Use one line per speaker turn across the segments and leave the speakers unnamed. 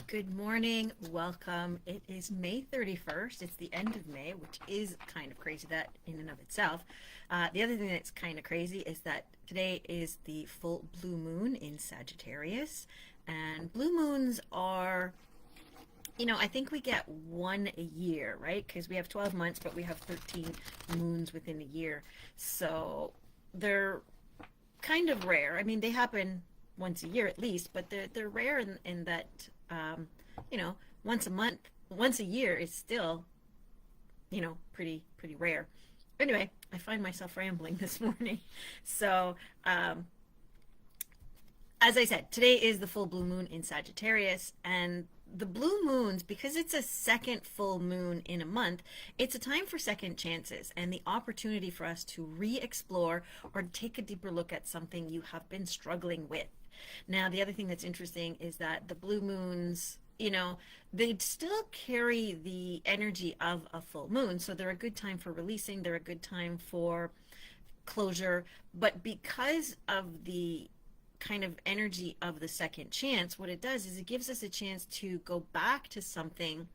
Good morning, welcome. It is May 31st. It's the end of May, which is kind of crazy that in and of itself. The other thing that's kind of crazy is that today is the full blue moon in Sagittarius. And blue moons are, I think we get one a year, right? Because we have 12 months, but we have 13 moons within a year. So they're kind of rare. I mean, they happen once a year at least, but they're rare in that um, once a month, once a year is still pretty rare. Anyway, I find myself rambling this morning. So as I said, today is the full blue moon in Sagittarius, and the blue moons, because it's a second full moon in a month, it's a time for second chances and the opportunity for us to re-explore or take a deeper look at something you have been struggling with. Now, the other thing that's interesting is that the blue moons, they still carry the energy of a full moon. So they're a good time for releasing, they're a good time for closure. But because of the kind of energy of the second chance, what it does is it gives us a chance to go back to something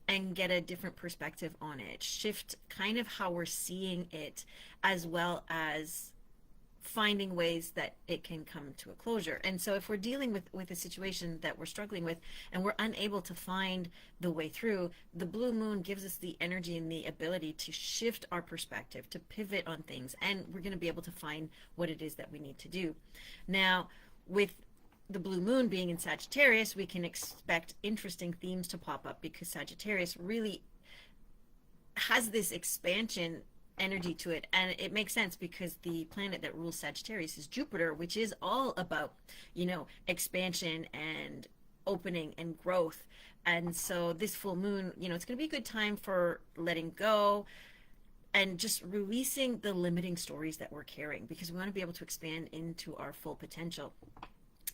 and get a different perspective on it, shift kind of how we're seeing it, as well as finding ways that it can come to a closure. And so if we're dealing with a situation that we're struggling with and we're unable to find the way through, the blue moon gives us the energy and the ability to shift our perspective, to pivot on things, and we're going to be able to find what it is that we need to do. Now, with the blue moon being in Sagittarius, we can expect interesting themes to pop up because Sagittarius really has this expansion energy to it, and it makes sense because the planet that rules Sagittarius is Jupiter, which is all about expansion and opening and growth. And so this full moon, it's going to be a good time for letting go and just releasing the limiting stories that we're carrying, because we want to be able to expand into our full potential.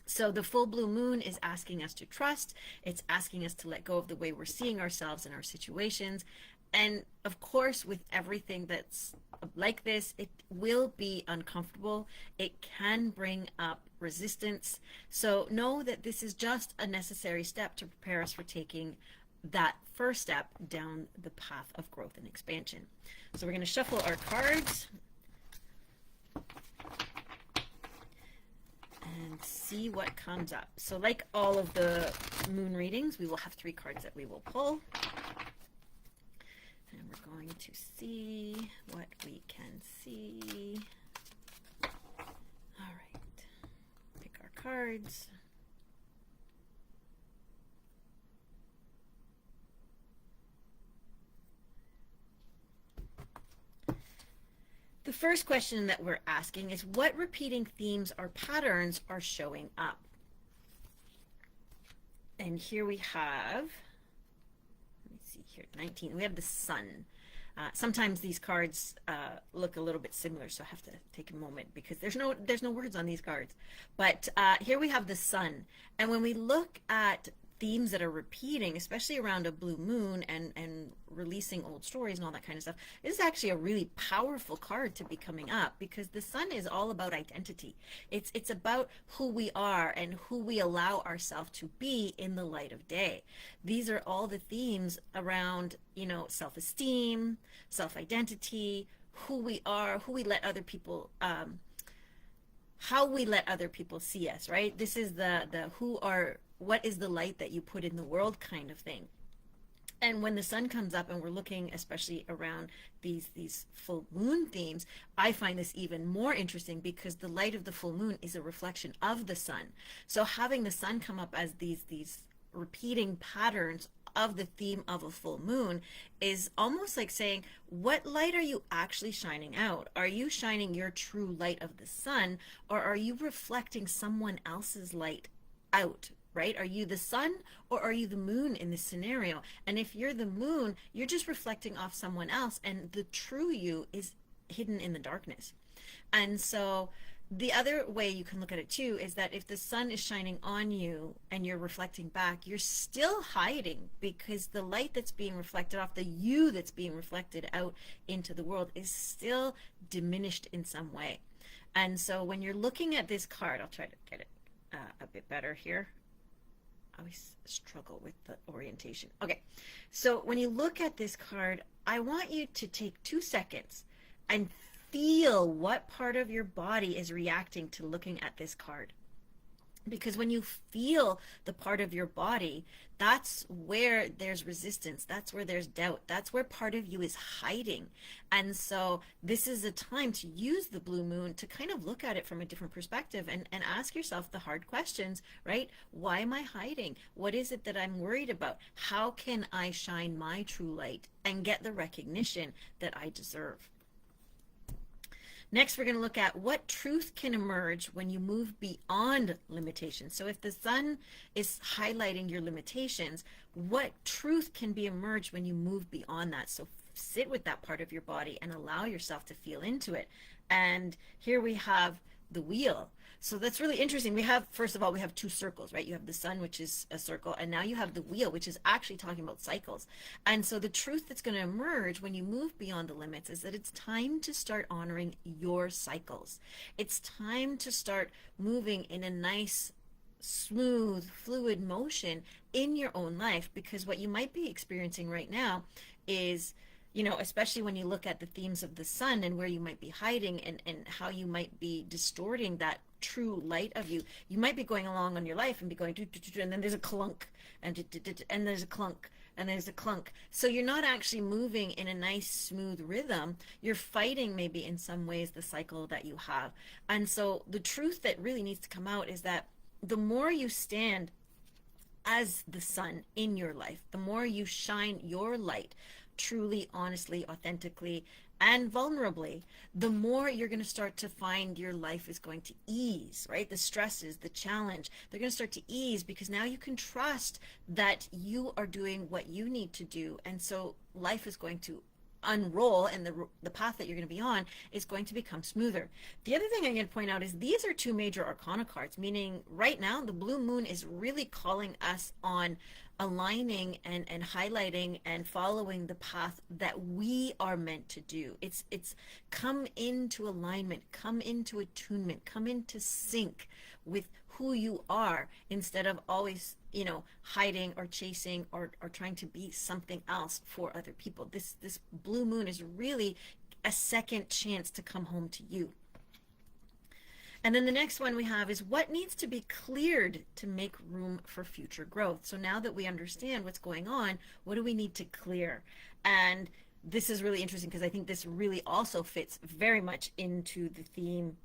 So the full blue moon is asking us to trust. It's asking us to let go of the way we're seeing ourselves and our situations. And of course, with everything that's like this, it will be uncomfortable. It can bring up resistance. So know that this is just a necessary step to prepare us for taking that first step down the path of growth and expansion. So we're going to shuffle our cards and see what comes up. So like all of the moon readings, we will have 3 cards that we will pull. And we're going to see what we can see. All right, pick our cards. The first question that we're asking is, what repeating themes or patterns are showing up? And here we have, here, 19. We have the sun. Sometimes these cards look a little bit similar, so I have to take a moment because there's no words on these cards. But here we have the sun, and when we look at themes that are repeating, especially around a blue moon and releasing old stories and all that kind of stuff, this is actually a really powerful card to be coming up, because the sun is all about identity. It's about who we are and who we allow ourselves to be in the light of day. These are all the themes around, self-esteem, self-identity, who we are, who we let other people how we let other people see us, right? This is the what is the light that you put in the world kind of thing. And when the sun comes up and we're looking especially around these full moon themes, I find this even more interesting because the light of the full moon is a reflection of the sun. So having the sun come up as these repeating patterns of the theme of a full moon is almost like saying, what light are you actually shining out? Are you shining your true light of the sun, or are you reflecting someone else's light out? Right? Are you the sun or are you the moon in this scenario? And if you're the moon, you're just reflecting off someone else, and the true you is hidden in the darkness. And so the other way you can look at it too is that if the sun is shining on you and you're reflecting back, you're still hiding, because the light that's being reflected off, the you that's being reflected out into the world, is still diminished in some way. And so when you're looking at this card, I'll try to get it a bit better here. I always struggle with the orientation. Okay, so when you look at this card, I want you to take 2 seconds and feel what part of your body is reacting to looking at this card. Because when you feel the part of your body, that's where there's resistance, that's where there's doubt, that's where part of you is hiding. And so this is a time to use the blue moon to kind of look at it from a different perspective and ask yourself the hard questions, right? Why am I hiding? What is it that I'm worried about? How can I shine my true light and get the recognition that I deserve? Next, we're going to look at what truth can emerge when you move beyond limitations. So if the sun is highlighting your limitations, what truth can be emerged when you move beyond that? So sit with that part of your body and allow yourself to feel into it. And here we have the wheel. So that's really interesting. We have, first of all, we have 2 circles, right? You have the sun, which is a circle, and now you have the wheel, which is actually talking about cycles. And so the truth that's going to emerge when you move beyond the limits is that it's time to start honoring your cycles. It's time to start moving in a nice, smooth, fluid motion in your own life, because what you might be experiencing right now is, you know, especially when you look at the themes of the sun and where you might be hiding and how you might be distorting that true light of you, you might be going along on your life and be going, and then there's a clunk, and there's a clunk, and there's a clunk. So you're not actually moving in a nice, smooth rhythm. You're fighting maybe in some ways the cycle that you have. And so the truth that really needs to come out is that the more you stand as the sun in your life, the more you shine your light truly, honestly, authentically, and vulnerably, the more you're going to start to find your life is going to ease, right? The stresses, the challenge, they're going to start to ease because now you can trust that you are doing what you need to do. And so life is going to unroll, and the path that you're going to be on is going to become smoother. The other thing I'm going to point out is these are 2 major arcana cards, meaning right now the blue moon is really calling us on aligning and highlighting and following the path that we are meant to do. It's come into alignment, come into attunement, come into sync with who you are, instead of always, you know, hiding or chasing or trying to be something else for other people. This blue moon is really a second chance to come home to you. And then the next one we have is what needs to be cleared to make room for future growth. So now that we understand what's going on, what do we need to clear? And this is really interesting because I think this really also fits very much into the theme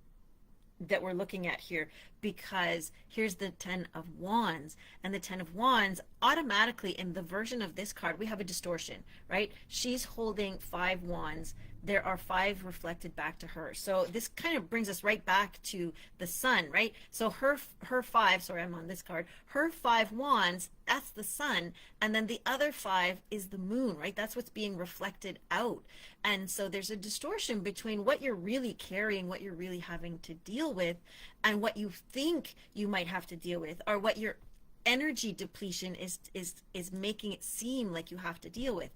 that we're looking at here, because here's the 10 of Wands, and the 10 of Wands automatically in the version of this card we have a distortion, right? She's holding 5 wands. There are 5 reflected back to her. So this kind of brings us right back to the sun, right? So her 5, sorry, I'm on this card, her 5 wands, that's the sun, and then the other 5 is the moon, right? That's what's being reflected out. And so there's a distortion between what you're really carrying, what you're really having to deal with, and what you think you might have to deal with, or what your energy depletion is making it seem like you have to deal with.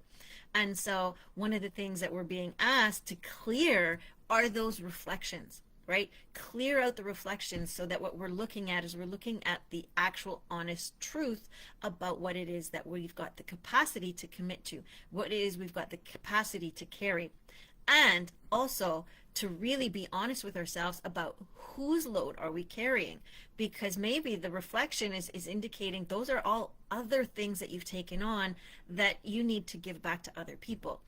And so one of the things that we're being asked to clear are those reflections, right? Clear out the reflections so that what we're looking at is we're looking at the actual honest truth about what it is that we've got the capacity to commit to, what it is we've got the capacity to carry, and also to really be honest with ourselves about whose load are we carrying, because maybe the reflection is indicating those are all other things that you've taken on that you need to give back to other people.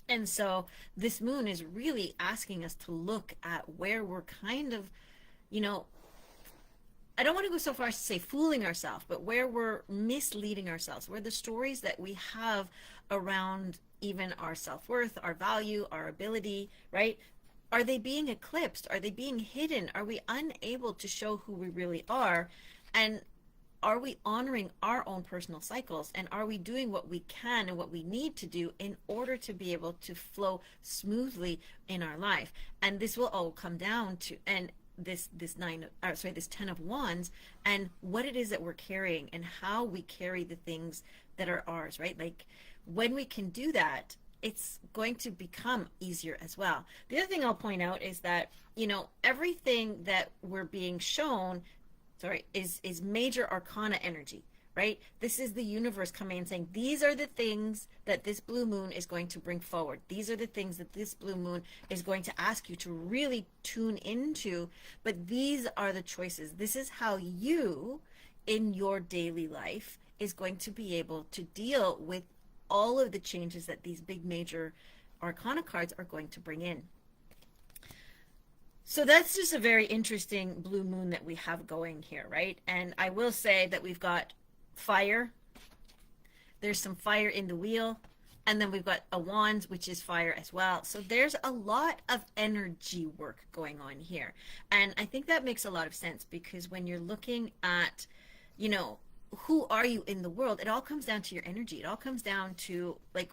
And so this moon is really asking us to look at where we're kind of, you know, I don't want to go so far as to say fooling ourselves, but where we're misleading ourselves, where the stories that we have around even our self-worth, our value, our ability, right? Are they being eclipsed? Are they being hidden? Are we unable to show who we really are? And are we honoring our own personal cycles? And are we doing what we can and what we need to do in order to be able to flow smoothly in our life? And this will all come down to, and this 10 of Wands, and what it is that we're carrying and how we carry the things that are ours, right? Like when we can do that, it's going to become easier as well. The other thing I'll point out is that, you know, everything that we're being shown, is major arcana energy, right? This is the universe coming and saying, these are the things that this blue moon is going to bring forward. These are the things that this blue moon is going to ask you to really tune into. But these are the choices. This is how you, in your daily life, is going to be able to deal with all of the changes that these big major arcana cards are going to bring in. So that's just a very interesting blue moon that we have going here, right? And I will say that we've got fire. There's some fire in the wheel. And then we've got a wand, which is fire as well. So there's a lot of energy work going on here. And I think that makes a lot of sense, because when you're looking at, you know, who are you in the world, it all comes down to your energy. It all comes down to, like,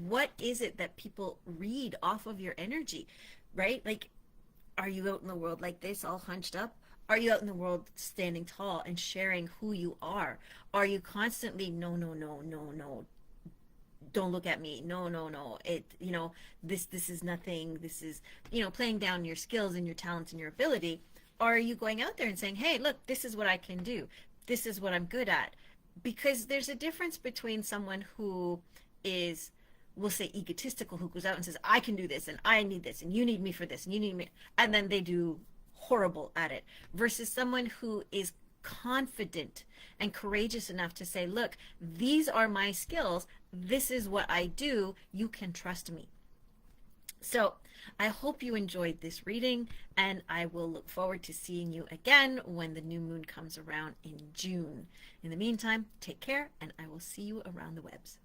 what is it that people read off of your energy, right? Like, are you out in the world like this, all hunched up? Are you out in the world standing tall and sharing who you are? Are you constantly, no, no, no, no, no, don't look at me, no, no, no, it, you know, this is nothing, this is, you know, playing down your skills and your talents and your ability? Or are you going out there and saying, hey, look, this is what I can do, this is what I'm good at? Because there's a difference between someone who is, we'll say, egotistical, who goes out and says, I can do this and I need this and you need me for this and you need me, and then they do horrible at it, versus someone who is confident and courageous enough to say, look, these are my skills, this is what I do, you can trust me. So I hope you enjoyed this reading, and I will look forward to seeing you again when the new moon comes around in June. In the meantime, take care, and I will see you around the webs.